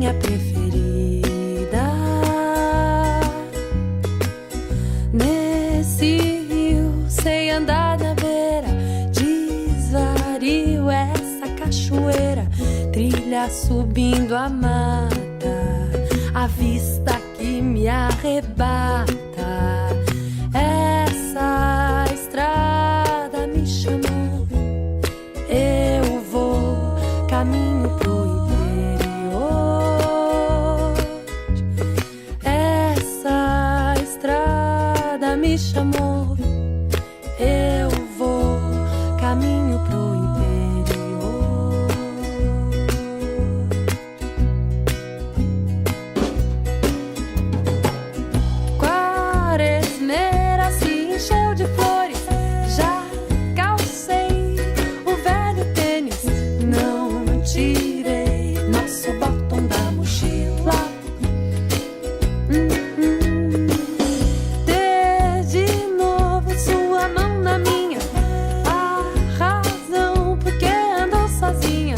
minha preferida. Nesse rio sei andar na beira, desvario essa cachoeira, trilha subindo a mata, a vista que me arrebata. Essa estrada me chamou, eu vou caminho pro interior. Essa estrada me chamou, eu vou caminho pro interior. Quaresmeira se encheu de flores, já calcei o velho tênis, não tirei nosso batom da mochila. Dê de novo sua mão na minha, a razão porque andou sozinha.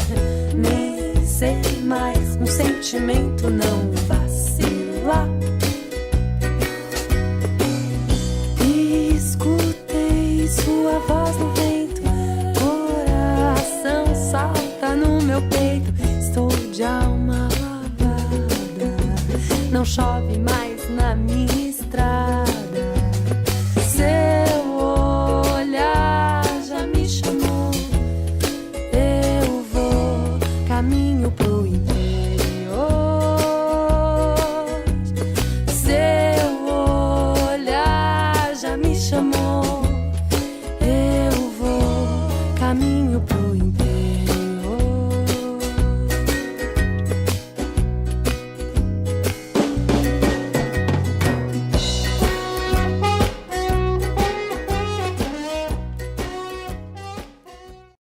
Nem sei mais, um sentimento não vazio.